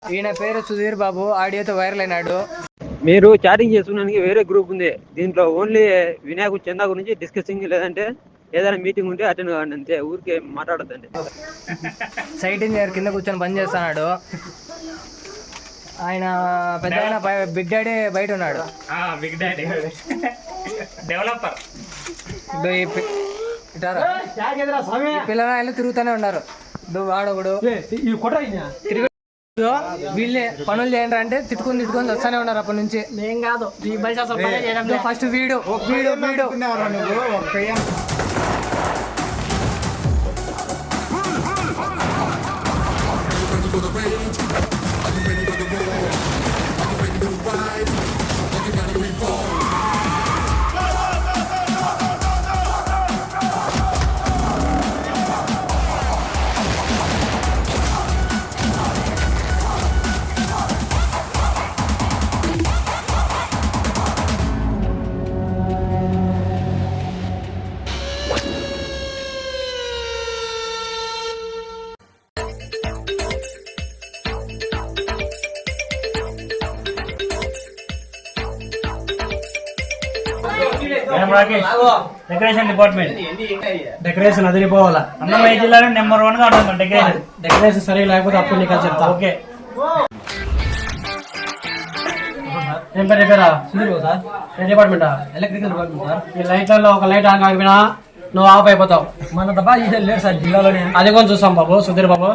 ఈయన పేరు సుధీర్ బాబు, ఆడియోతో వైరల్ అయినాడు. మీరు చాటింగ్ చేసుకున్నానికి వేరే గ్రూప్ ఉంది, దీంట్లో ఓన్లీ వినాయకు చందా గురించి డిస్కసింగ్, లేదంటే ఏదైనా మీటింగ్ ఉంటే అటెండ్ కావండి, అంతే. ఊరికే మాట్లాడద్దండి. సైట్ ఇంజనీర్ కింద కూర్చొని పని చేస్తున్నాడు. ఆయన పెద్ద ఆయన బిగ్ డాడీ బయట ఉన్నాడు. Big daddy developer. పిల్లలు తిరుగుతూనే ఉన్నారు. వాడొకడు వీళ్ళే పనులు చేయండి అంటే తిట్టుకొని వస్తానే ఉన్నారు అప్పటి నుంచి. ఏం కాదు, ఫస్ట్ వీడు డెకరేషన్ డిపార్ట్మెంట్. డెకరేషన్ అదిరిపోవాలా. అన్నమయ్య జిల్లాలో నెంబర్ 1 గా ఉంటుంది డెకరేషన్ సరిగా లేకపోతే అప్పుడు నీకు చెప్తా. ఓకే. ఏం పేరు పేరా? సార్ ఏ డిపార్ట్మెంటా? Electrical department sir. ఈ లైట్లలో ఒక లైట్ ఆన్ కాకపోయినా నువ్వు ఆఫ్ అయిపోతావు. మన తప్ప లేదు సార్ జిల్లాలోనే. అది కూడా చూస్తాం బాబు, సుధీర్ బాబు.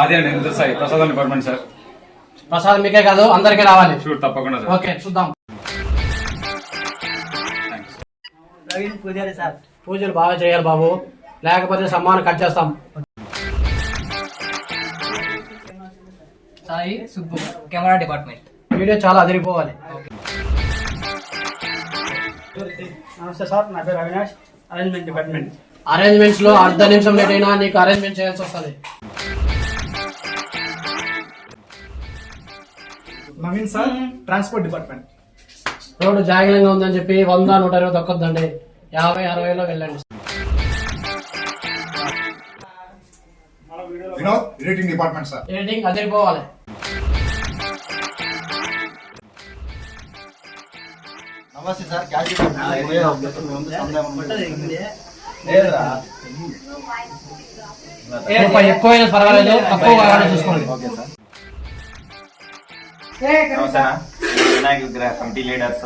అదే అండి సార్, ప్రసాదం డిపార్ట్మెంట్ సార్. ప్రసాద్ మీకే కాదు అందరికీ రావాలి. షూర్, తప్పకుండా సార్. ఓకే చూద్దాం. పూజారి సార్. పూజలు బాగా చేయాలి బాబు, లేకపోతే సమ్మానం కట్ చేస్తాం. Sai Subbu, camera department. Video చాలా అదిరిపోవాలి. నమస్తే సార్, నా పేరు అవినాష్, అరేంజ్మెంట్ డిపార్ట్మెంట్. అరేంజ్మెంట్స్ లో అర్ధ నిమిషం లేట్ అయినా నీకు అరేంజ్మెంట్ చేయాల్సి వస్తుంది. Naveen sir, transport department. Road జాగ్రత్తగా ఉందని చెప్పి 100, 120 తొక్కొద్దండి. 50, 60లో వెళ్ళండి. Vinod, editing department sir. Editing అదిరిపోవాలి. నమస్తే సార్. ఎక్కువైనా పర్వాలేదు, తక్కువ చూసుకోండి. వినాయక విగ్రహ committee leaders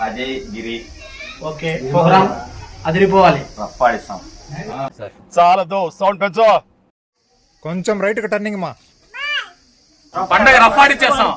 Ajay, Giri. Okay, programme అదిరిపోవాలి. రప్పాడిస్తాం. చాలదు, సౌండ్ పెంచు. కొంచెం రైట్ కి టర్నింగ్ మా పండగ రఫాడిచ్చేస్తాం.